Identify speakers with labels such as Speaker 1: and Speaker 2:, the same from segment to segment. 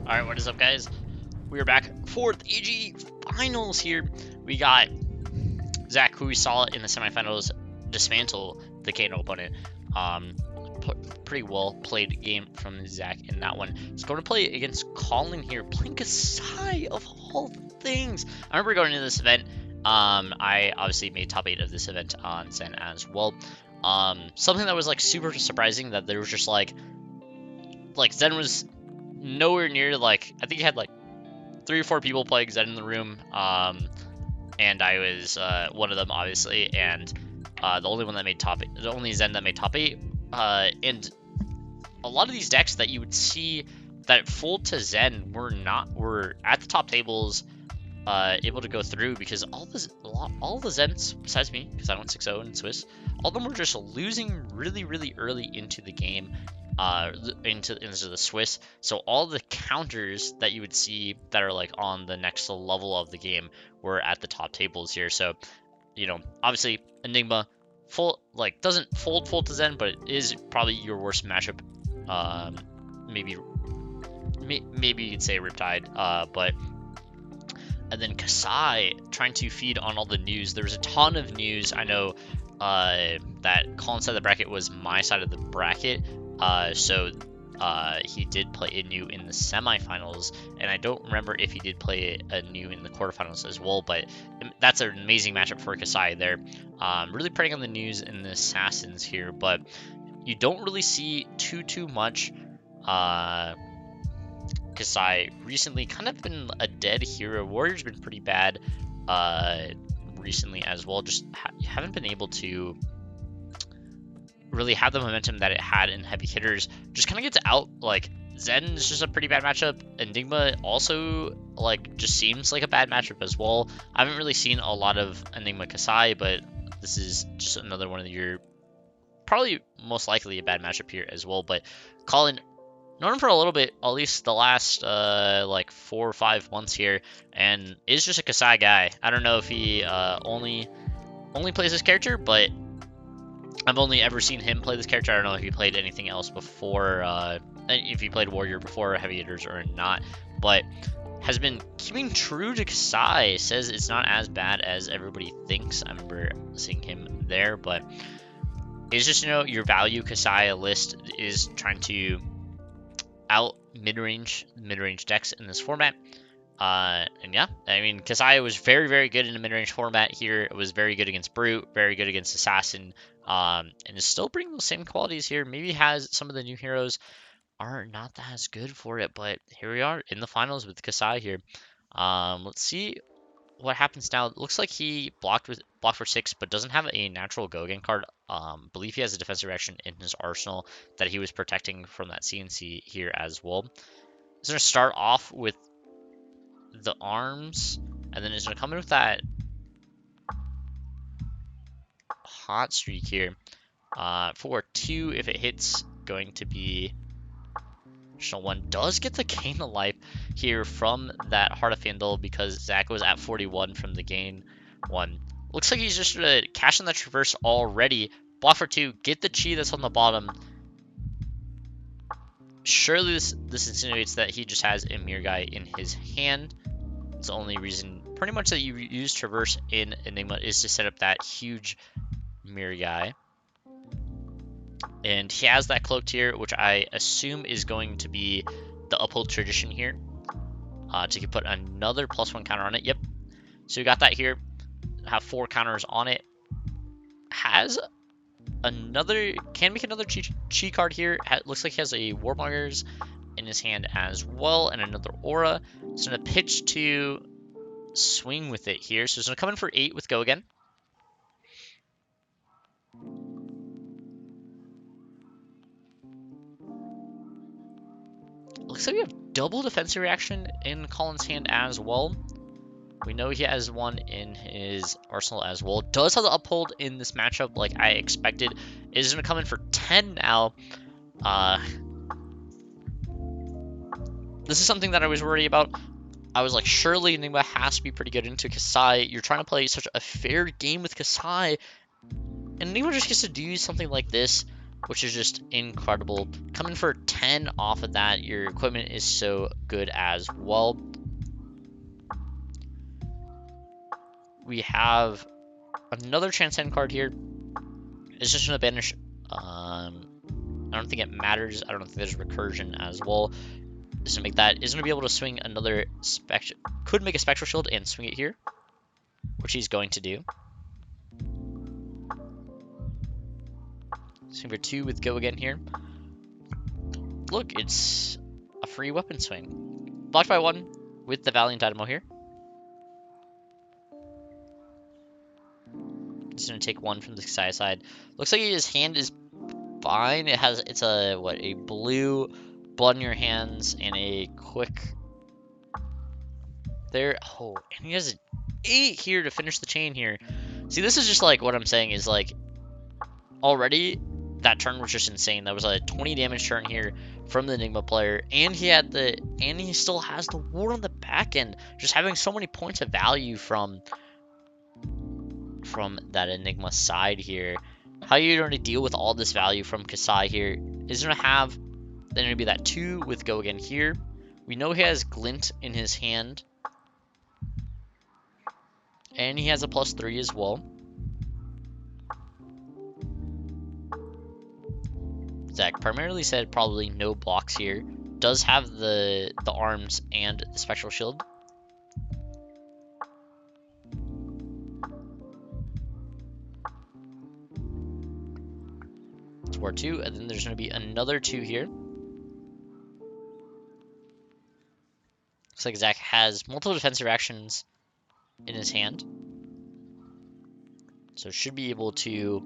Speaker 1: Alright, what is up, guys? We are back. 4th AG finals here. We got Zach, who we saw in the semifinals, dismantle the Kano opponent. Pretty well played game from Zach in that one. He's going to play against Colin here, playing Kassai of all things. I remember going into this event. I obviously made top 8 of this event on Zen as well. Something that was like super surprising, that there was just like Zen was nowhere near, like, I think he had like 3 or 4 people playing Zen in the room, and I was one of them, obviously, and the only one that made top 8, the only Zen that made top 8, and a lot of these decks that you would see that fold to Zen were at the top tables, able to go through, because all the Zens besides me, because I went 6-0 in Swiss, all of them were just losing really early into the game. Into the Swiss, so all the counters that you would see that are like on the next level of the game were at the top tables here. So, you know, obviously Enigma doesn't fold to Zen, but it is probably your worst matchup. Maybe you could say Riptide, but. And then Kassai trying to feed on all the news. There was a ton of news. I know that Colin's side of the bracket was my side of the bracket. So he did play a new in the semifinals, and I don't remember if he did play a new in the quarterfinals as well, but that's an amazing matchup for Kassai there. Really preying on the news and the assassins here, but you don't really see too much. Kassai recently kind of been a dead hero. Warrior's been pretty bad recently as well. Just haven't been able to really have the momentum that it had in heavy hitters. Just kind of gets out. Like, Zen is just a pretty bad matchup. Enigma also just seems like a bad matchup as well. I haven't really seen a lot of Enigma Kassai, but this is just another one of your probably most likely a bad matchup here as well. But Colin, known him for a little bit, at least the last 4 or 5 months here, and is just a Kassai guy. I don't know if he only plays this character, but I've only ever seen him play this character. I don't know if he played anything else before, if he played Warrior before Heavy Hitters or not, but has been keeping true to Kassai. Says it's not as bad as everybody thinks. I remember seeing him there, but it's just, your value Kassai list is trying to out mid-range decks in this format. And yeah, I mean, Kassai was very good in a mid-range format here. It was very good against Brute, very good against Assassin, and is still bringing those same qualities here. Maybe has some of the new heroes are not as good for it, but here we are in the finals with Kassai here. Let's see what happens now. It looks like he blocked for 6, but doesn't have a natural go again card. Believe he has a defensive reaction in his arsenal that he was protecting from that CNC here as well. He's going to start off with the arms, and then he's going to come in with that hot streak here. For 2, if it hits, going to be additional 1. Does get the gain of life here from that Heart of Fandle, because Zach was at 41 from the gain 1. Looks like he's just going to cash in that traverse already. Block for 2, get the chi that's on the bottom. Surely this insinuates that he just has a Mirror Guy in his hand. It's the only reason pretty much that you use traverse in Enigma is to set up that huge Mirror Guy. And he has that cloaked here, which I assume is going to be the Uphold Tradition here. To put another +1 counter on it. Yep. So we got that here. Have 4 counters on it. Has another, can make another chi card here. Looks like he has a Warmongers in his hand as well, and another Aura. So I'm going to pitch to swing with it here. So he's going to come in for 8 with go again. Looks like we have double defensive reaction in Colin's hand as well. We know he has one in his arsenal as well. Does have the uphold in this matchup like I expected. Is going to come in for 10 now. This is something that I was worried about. I was like, surely Enigma has to be pretty good into Kassai. You're trying to play such a fair game with Kassai, and Enigma just gets to do something like this. which is just incredible. Coming for 10 off of that, your equipment is so good as well. We have another Transcend card here. It's just gonna banish. I don't think it matters. I don't think there's recursion as well. Just to make that is gonna be able to swing another spectral. Could make a spectral shield and swing it here, which he's going to do. Swing for 2 with go again here. Look, it's a free weapon swing. Blocked by 1 with the Valiant Dynamo here. Just gonna take 1 from the Kassai side. Looks like his hand is fine. It's a blue blood in your hands and a quick there. Oh, and he has an 8 here to finish the chain here. See, this is just like what I'm saying is like already that turn was just insane. That was a 20 damage turn here from the Enigma player, and he still has the ward on the back end. Just having so many points of value from that Enigma side here. How are you going to deal with all this value from Kassai here? Is going to have then going to be that 2 with go again here. We know he has Glint in his hand, and he has a +3 as well. Zach primarily said probably no blocks here. Does have the arms and the spectral shield. It's War 2, and then there's going to be another 2 here. Looks like Zach has multiple defensive actions in his hand, so should be able to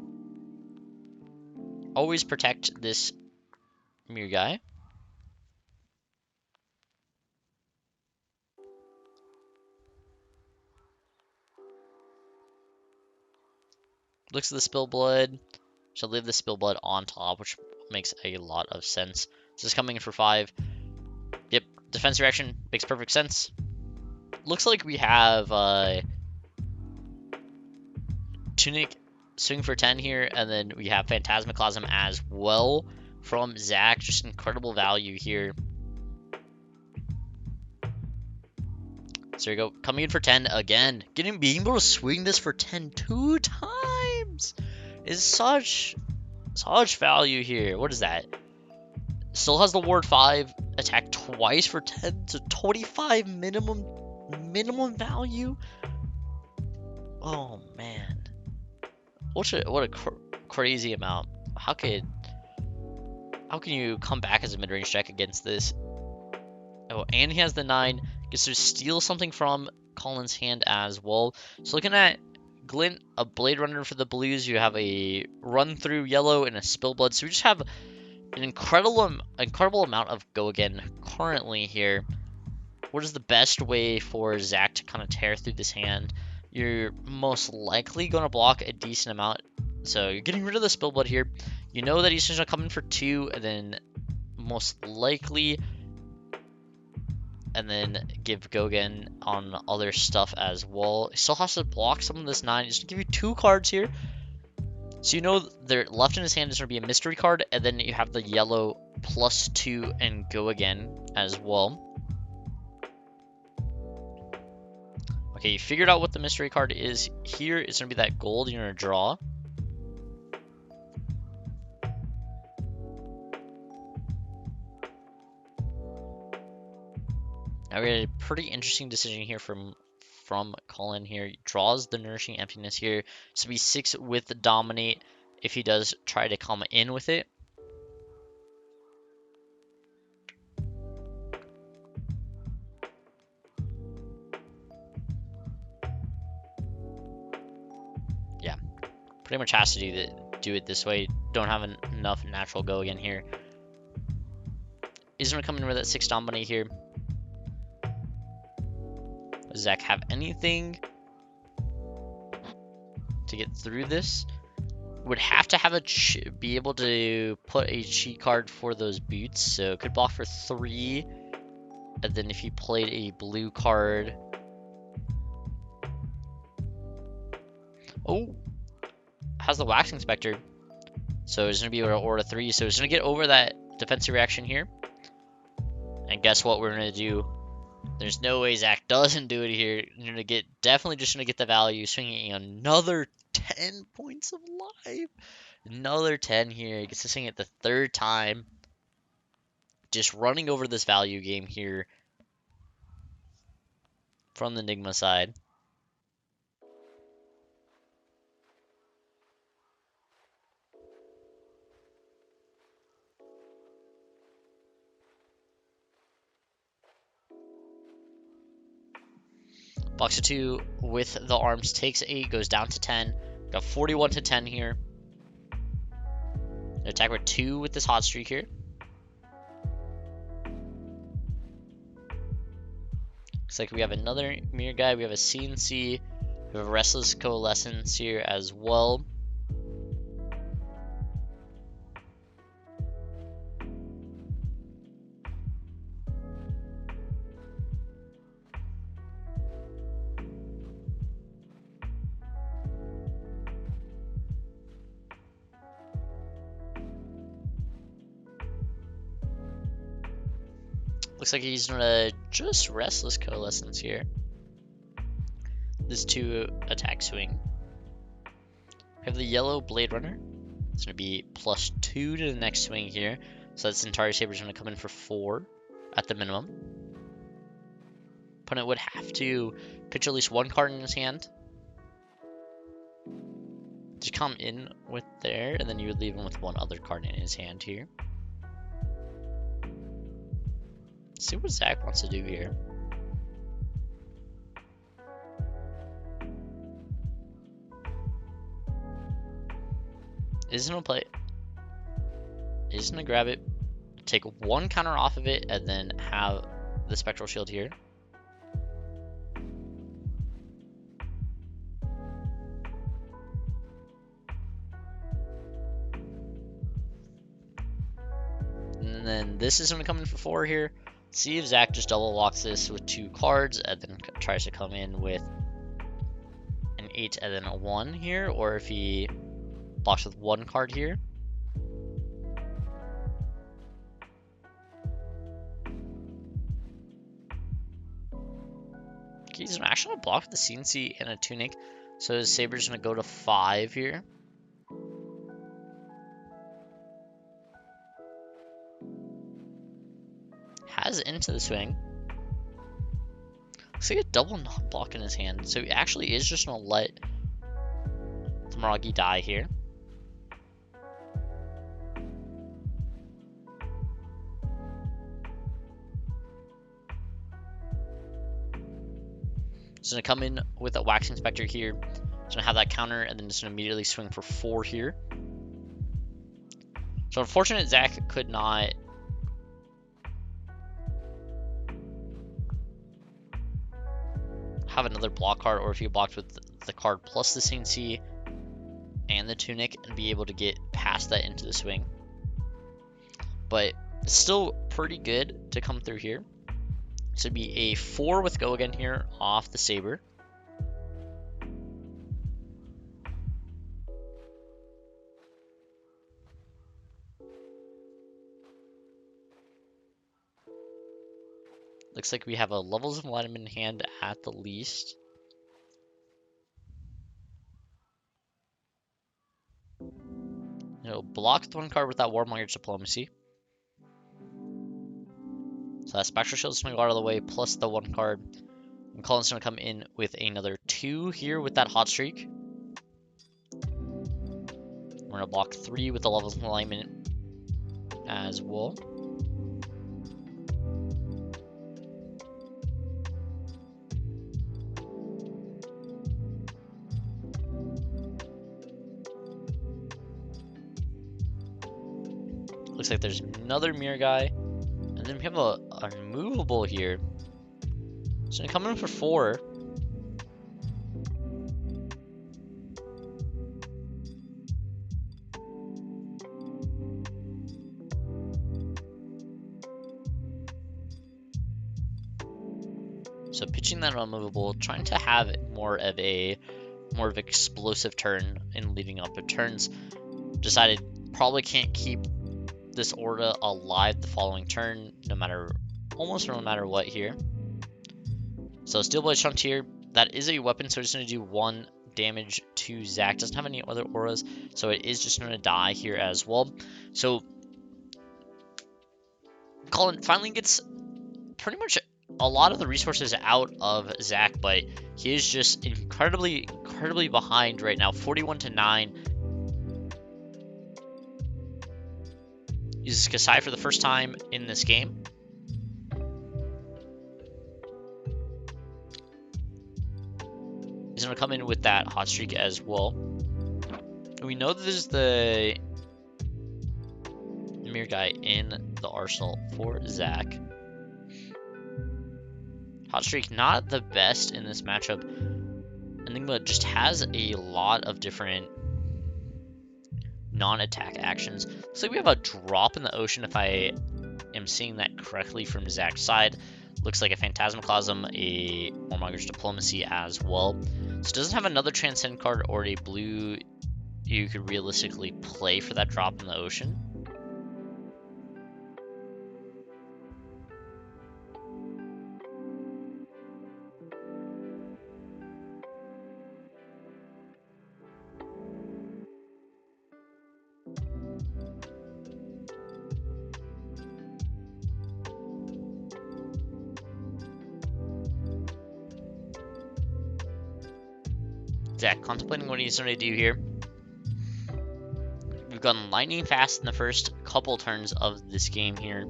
Speaker 1: always protect this Mir guy. Looks at the spill blood. Shall leave the spill blood on top, which makes a lot of sense. This is coming in for 5. Yep, defensive action makes perfect sense. Looks like we have Tunic swing for 10 here, and then we have Phantasmaclasm as well from Zach. Just incredible value here. So there you go, coming in for 10 again. Being able to swing this for 10 2 times is such value here. What is that? Still has the ward 5, attack twice for 10 to 25 minimum value. Oh man, what a crazy amount. How can you come back as a mid-range deck against this? Oh, and he has the 9. Gets to steal something from Colin's hand as well. So looking at Glint, a Blade Runner for the blues. You have a Run Through yellow and a Spill Blood. So we just have an incredible amount of go again currently here. What is the best way for Zach to kind of tear through this hand? You're most likely going to block a decent amount. So you're getting rid of the Spill Blood here. You know that he's just going to come in for 2, and then most likely, and then give go again on other stuff as well. He still has to block some of this 9. Just to give you 2 cards here. So you know their left in his hand is going to be a mystery card, and then you have the yellow +2 and go again as well. Okay, you figured out what the mystery card is here. It's going to be that gold you're going to draw. Now we had a pretty interesting decision here from Colin here. He draws the Nourishing Emptiness here. So be 6 with the Dominate if he does try to come in with it. Yeah, pretty much has to do it this way. Don't have enough natural go again here. Is going to come in with that 6 Dominate here. Does Zach have anything to get through this? Would have to have be able to put a cheat card for those boots, so could block for 3, and then if he played a blue card, oh, has the Wax Inspector. So it's going to be able to aura 3. So it's going to get over that defensive reaction here. And guess what we're going to do? There's no way Zach doesn't do it here. You're going to get, definitely just going to get the value, swinging another 10 points of life. Another 10 here. He gets to swing it the third time. Just running over this value game here from the Enigma side. Box of 2 with the arms takes 8, goes down to 10. Got 41 to 10 here. Attack with 2 with this hot streak here. Looks like we have another mirror guy. We have a CNC. We have a Restless Coalescence here as well. Looks like he's gonna just Restless Coalescence here. This 2 attack swing. We have the yellow Blade Runner. It's gonna be +2 to the next swing here. So that Centauri Saber's gonna come in for 4 at the minimum. Opponent would have to pitch at least 1 card in his hand to come in with there, and then you would leave him with 1 other card in his hand here. Let's see what Zach wants to do here. Is gonna play. Is gonna grab it, take 1 counter off of it, and then have the Spectral Shield here. And then this is gonna come in for 4 here. See if Zach just double locks this with 2 cards and then tries to come in with an 8 and then a 1 here, or if he blocks with 1 card here. Okay, he's actually gonna block with the CNC and a Tunic, so his Saber's gonna go to 5 here. Has into the swing. Looks like a double knock block in his hand. So he actually is just going to let the Miragi die here. He's going to come in with a Waxing Spectre here. He's going to have that counter and then just going to immediately swing for 4 here. So unfortunate Zach could not have another block card, or if you blocked with the card plus the CNC and the Tunic and be able to get past that into the swing. But it's still pretty good to come through here. So it'd be a 4 with go again here off the Saber. Looks like we have a Levels of Alignment in hand at the least. It'll block the 1 card with that Warmonger's Diplomacy. So that Spectral Shield's gonna go out of the way, plus the 1 card. And Colin's gonna come in with another 2 here with that Hot Streak. We're gonna block 3 with the Levels of Alignment as well. Looks like there's another mirror guy. And then we have a unmovable here. It's gonna come in for 4. So pitching that unmovable, trying to have more of explosive turn in leading up. But turns decided Probably can't keep this Orda alive the following turn, almost no matter what here. So Steel Blade Shunt here, that is a weapon, so it's going to do 1 damage to Zach. Doesn't have any other auras, so it is just going to die here as well. So Colin finally gets pretty much a lot of the resources out of Zach, but he is just incredibly behind right now. 41-9. Uses Kassai for the first time in this game. He's going to come in with that hot streak as well. We know that this is the mirror guy in the arsenal for Zach. Hot streak, not the best in this matchup. Enigma just has a lot of different non-attack actions. Looks like we have a drop in the ocean, if I am seeing that correctly from Zach's side. Looks like a Phantasmaclasm, a Warmonger's Diplomacy as well. So it doesn't have another Transcend card or a blue you could realistically play for that drop in the ocean. Zach contemplating what he's going to do here. We've gone lightning fast in the first couple turns of this game here.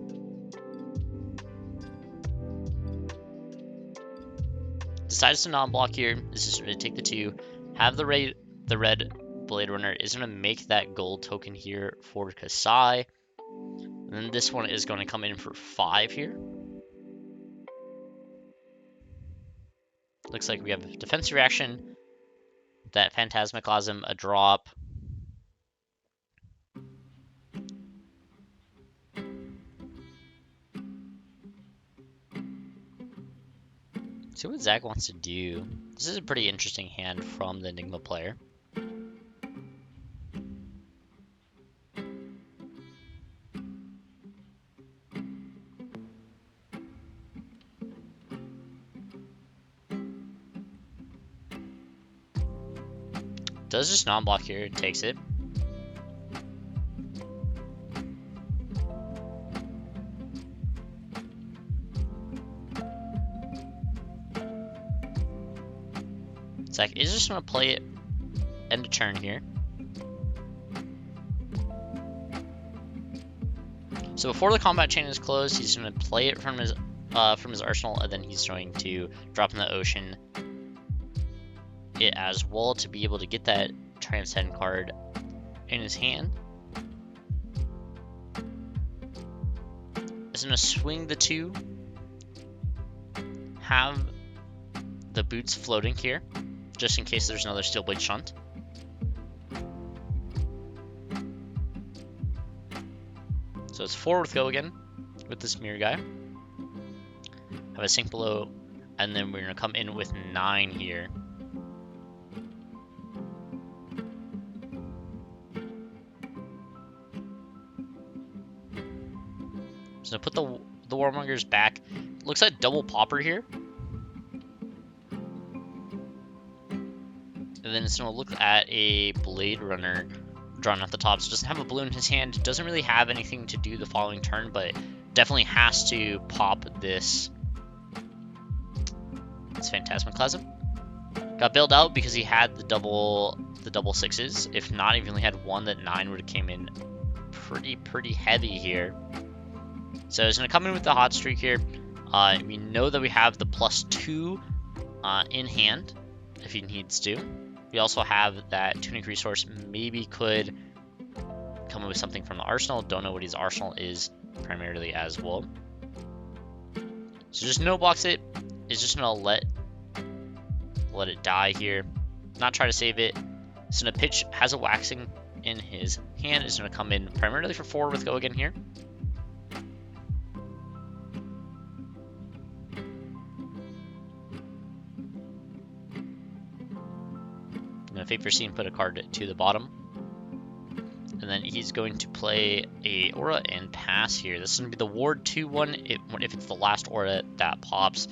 Speaker 1: Decides to non-block here. This is going to take the 2. Have the red Blade Runner is going to make that gold token here for Kassai. And then this one is going to come in for 5 here. Looks like we have defense reaction. That Phantasmaclasm, a drop. See what Zach wants to do. This is a pretty interesting hand from the Enigma player. Does just non-block here and takes it. Zach is just going to play it end of turn here. So before the combat chain is closed, he's going to play it from his arsenal, and then he's going to drop in the ocean it as well to be able to get that Transcend card in his hand. He's going to swing the 2. Have the boots floating here, just in case there's another Steel Blade Shunt. So it's forward go again with this mirror guy. Have a sink below, and then we're going to come in with 9 here. So put the Warmongers back. Looks like double popper here. And then it's going to look at a Blade Runner drawn at the top. So doesn't have a blue in his hand. Doesn't really have anything to do the following turn, but definitely has to pop this. It's Phantasmaclasm. Got bailed out because he had the double 6s. If not, if he only had one, that 9 would have came in pretty heavy here. So he's going to come in with the hot streak here. We know that we have the +2 in hand if he needs to. We also have that tunic resource. Maybe could come up with something from the arsenal. Don't know what his arsenal is primarily as well. So just no blocks it. Is just going to let it die here. Not try to save it. It's going to pitch. Has a waxing in his hand. Is going to come in primarily for forward with go again here. Fate Foreseen, put a card to the bottom. And then he's going to play a aura and pass here. This is going to be the Ward 2 one. If it's the last aura that pops,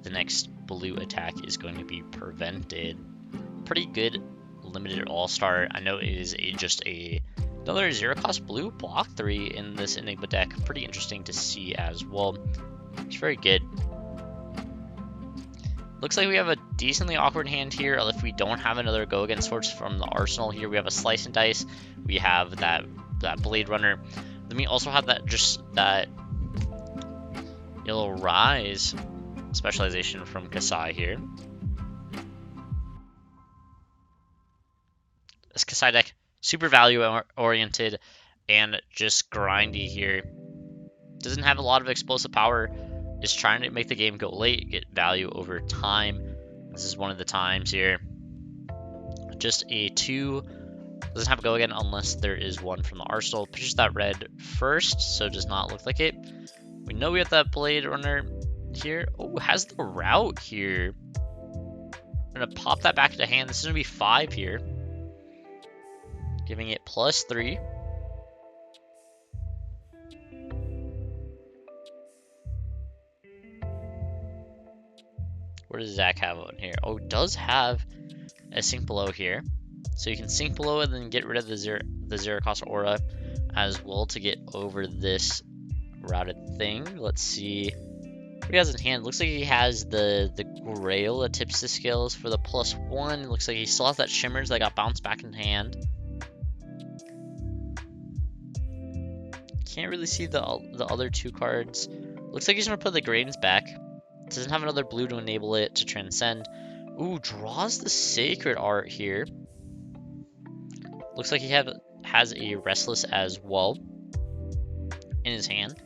Speaker 1: the next blue attack is going to be prevented. Pretty good limited all-star. I know it is just another 0-cost blue block 3 in this Enigma deck. Pretty interesting to see as well. It's very good. Looks like we have a decently awkward hand here. If we don't have another go against sorts from the arsenal here, we have a slice and dice. We have that blade runner. Then we also have that yellow rise specialization from Kassai here. This Kassai deck, super value oriented and just grindy here. Doesn't have a lot of explosive power. Is trying to make the game go late, get value over time. This is one of the times here. Just a 2. Doesn't have a go again unless there is one from the arsenal. Pitches that red first, so does not look like it. We know we have that blade runner here. Oh, has the route here. I'm gonna pop that back into hand. This is gonna be 5 here. Giving it +3. What does Zach have on here? Oh, it does have a sink below here. So you can sink below and then get rid of the zero cost aura as well to get over this routed thing. Let's see what he has in hand. Looks like he has the grail that tips the scales for the +1. Looks like he still has that shimmers that got bounced back in hand. Can't really see the other 2 cards. Looks like he's gonna put the grains back. Doesn't have another blue to enable it to transcend. Ooh, draws the sacred art here. Looks like he has a restless as well in his hand.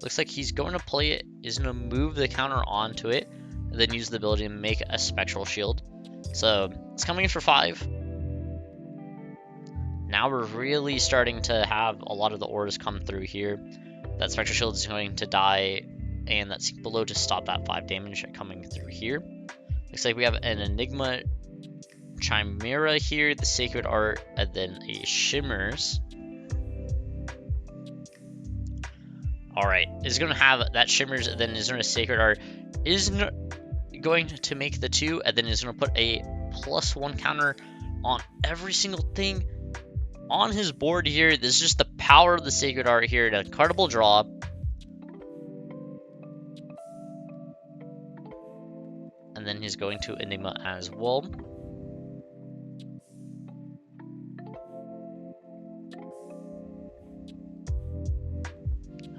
Speaker 1: Looks like he's going to play it, is going to move the counter onto it, and then use the ability to make a spectral shield. So it's coming in for 5. Now we're really starting to have a lot of the auras come through here. That spectral shield is going to die, and that sink below to stop that 5 damage coming through here. Looks like we have an Enigma Chimera here, the Sacred Art, and then a Shimmers. Alright, is going to have that Shimmers, and then is going to Sacred Art. Is going to make the 2, and then is going to put a +1 counter on every single thing on his board here. This is just the power of the Sacred Art here. An incredible draw. And then he's going to Enigma as well.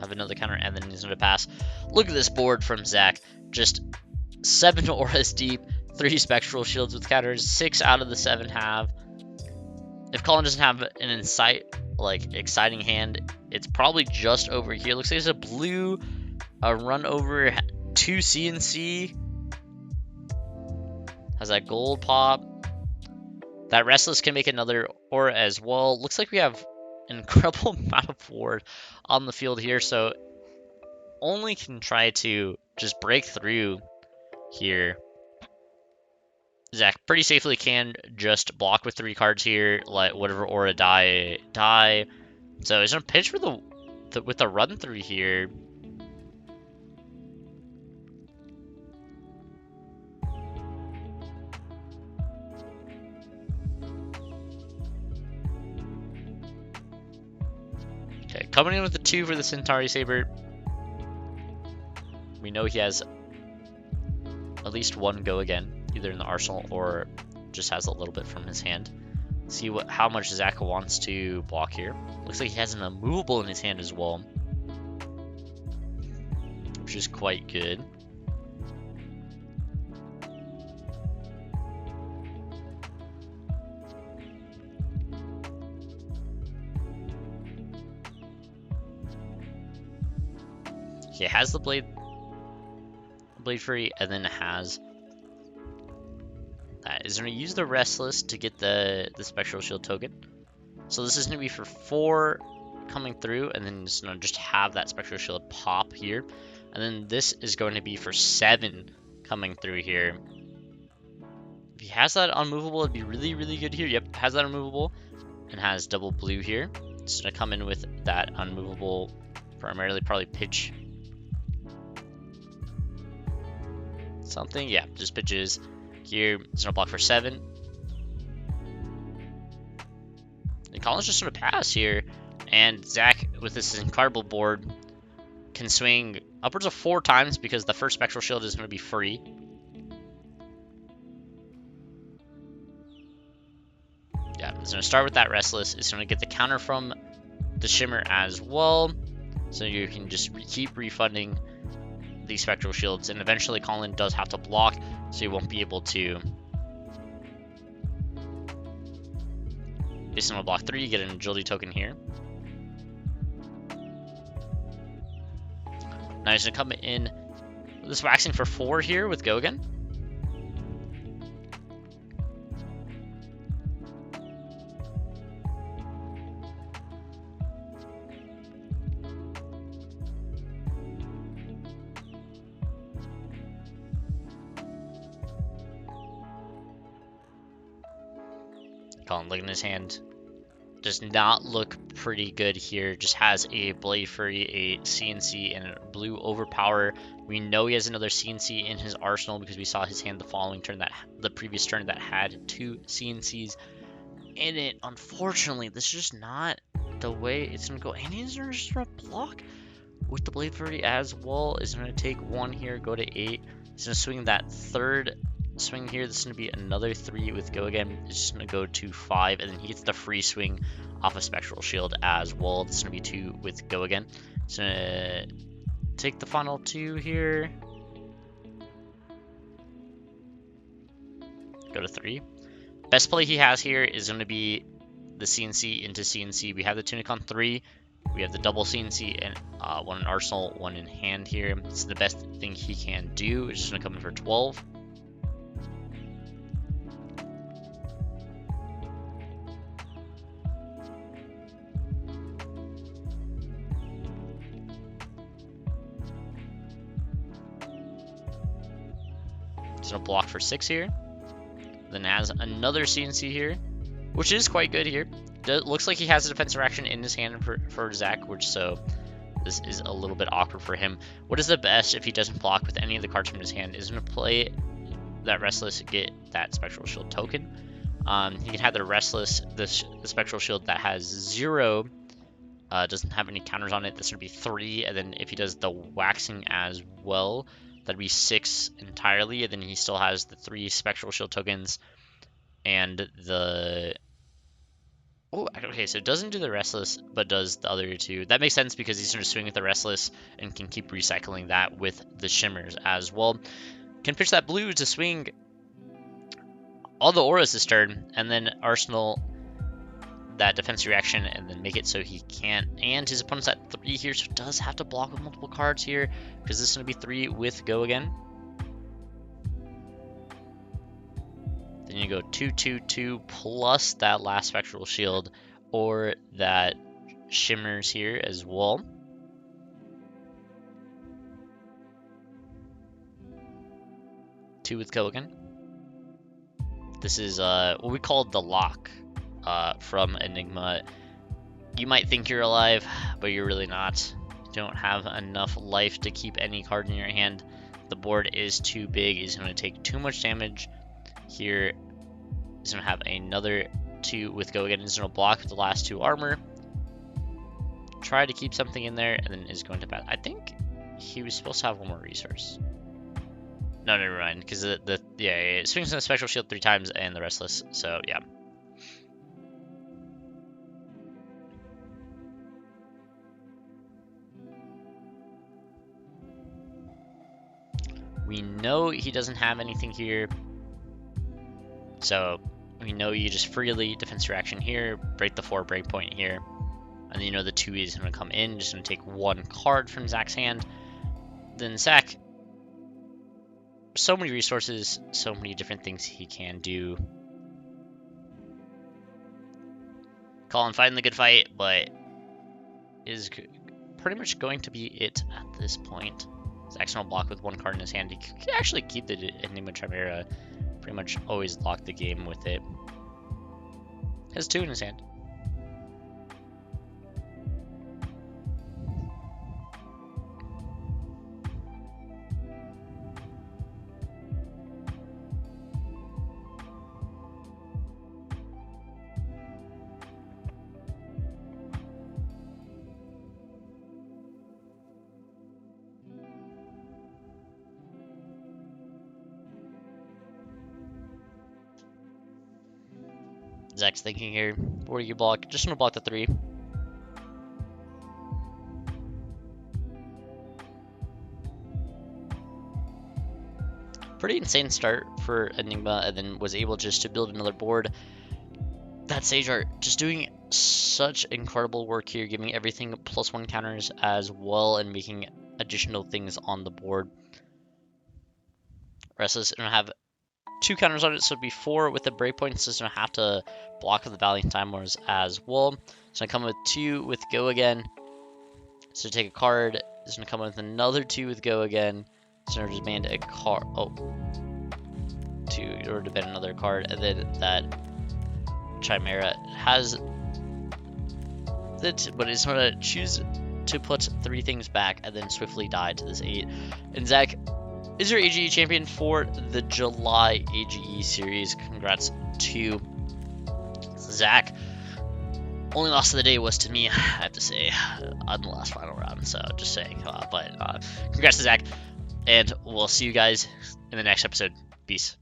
Speaker 1: Have another counter, and then he's going to pass. Look at this board from Zach. Just 7 auras deep, 3 spectral shields with counters. 6 out of the 7 have. If Colin doesn't have an exciting hand, it's probably just over here. Looks like there's a blue, a run over 2 CNC. Has that gold pop. That Restless can make another aura as well. Looks like we have an incredible amount of ward on the field here, so only can try to just break through here. Zach pretty safely can just block with 3 cards here, like whatever aura die. So he's gonna pitch for with the run through here. Okay, coming in with the 2 for the Centauri Saber. We know he has at least 1 go again, either in the arsenal or just has a little bit from his hand. See how much Zach wants to block here. Looks like he has an immovable in his hand as well, which is quite good. He has the blade free, and then has that. Is going to use the Restless to get the Spectral Shield token. So this is going to be for 4 coming through, and then it's going to just have that Spectral Shield pop here. And then this is going to be for 7 coming through here. If he has that unmovable, it'd be really, really good here. Yep, has that unmovable and has double blue here. It's going to come in with that unmovable, primarily probably pitch something. Yeah, just pitches here. It's going to block for 7. And Colin's just going to pass here. And Zach, with this incredible board, can swing upwards of 4 times because the first Spectral Shield is going to be free. Yeah, it's going to start with that Restless. It's going to get the counter from the Shimmer as well. So you can just keep refunding these Spectral Shields. And eventually Colin does have to block, so he won't be able to. He's going to block 3, get an Agility token here. Now he's going to come in with this waxing for 4 here with Go Again. Colin looking at his hand. Does not look pretty good here. Just has a Blade Fury, a CNC, and a blue Overpower. We know he has another CNC in his arsenal because we saw his hand the following turn, the previous turn that had 2 CNCs in it. Unfortunately, this is just not the way it's going to go. And he's going to just block with the Blade Fury as well. Is going to take 1 here, go to 8. He's going to swing that 3rd swing here. This is going to be another 3 with Go Again. It's just going to go to 5, and then he gets the free swing off a Spectral Shield as well. This is going to be 2 with Go Again. It's going to take the final 2 here. Go to 3. Best play he has here is going to be the CNC into CNC. We have the Tunic on 3. We have the double CNC and 1 in arsenal, 1 in hand here. It's the best thing he can do. It's just going to come in for 12. It's going to block for 6 here. Then has another CNC here, which is quite good here. Looks like he has a defensive action in his hand for Zach, which so this is a little bit awkward for him. What is the best if he doesn't block with any of the cards from his hand is going to play that Restless, get that Spectral Shield token. He can have the Restless, the Spectral Shield that has 0, doesn't have any counters on it. This would be 3, and then if he does the Waxing as well, that'd be 6 entirely, and then he still has the 3 Spectral Shield tokens and the... Oh, okay, so it doesn't do the Restless, but does the other 2. That makes sense because he's going to swing with the Restless and can keep recycling that with the Shimmers as well. Can pitch that blue to swing all the auras this turn, and then Arsenal that defense reaction, and then make it so he can't. And his opponent's at 3 here, so does have to block with multiple cards here, because this is going to be 3 with Go Again. Then you go 2, 2, 2 plus that last Spectral Shield or that Shimmers here as well. Two with Go Again. This is what we call the lock from Enigma. You might think you're alive, but you're really not. You don't have enough life to keep any card in your hand. The board is too big. It's going to take too much damage. Here, he's going to have another 2 with Go Again. He's going to block the last 2 armor. Try to keep something in there, and then is going to pass. I think he was supposed to have 1 more resource. No, never mind, because it swings in the Spectral Shield 3 times and the Restless, so yeah. We know he doesn't have anything here, so we know you just freely defense reaction here, break the 4 breakpoint here, and then you know the 2 is going to come in, just going to take 1 card from Zach's hand. Then Zach, so many resources, so many different things he can do. Colin fighting the good fight, but is pretty much going to be it at this point. Zach's gonna block with one card in his hand. He can actually keep the Enigma Chimera. Pretty much always lock the game with it. Has 2 in his hand. Zach's thinking here. Where do you block? Just gonna block the 3. Pretty insane start for Enigma, and then was able just to build another board. That Sage Art just doing such incredible work here, giving everything +1 counters as well, and making additional things on the board. Restless gonna have 2 counters on it, so it'd be 4 with the breakpoint, so it's gonna have to block with the Valiant Time Wars as well. It's gonna come with 2 with Go again. So take a card. It's gonna come with another 2 with Go again. It's gonna demand a card. Oh, 2 or demand another card, and then that Chimera has it, but it's gonna choose to put 3 things back and then swiftly die to this 8. And Zach is your AGE champion for the July AGE series. Congrats to Zach. Only loss of the day was to me, I have to say, on the last final round. So just saying, but congrats to Zach, and we'll see you guys in the next episode. Peace.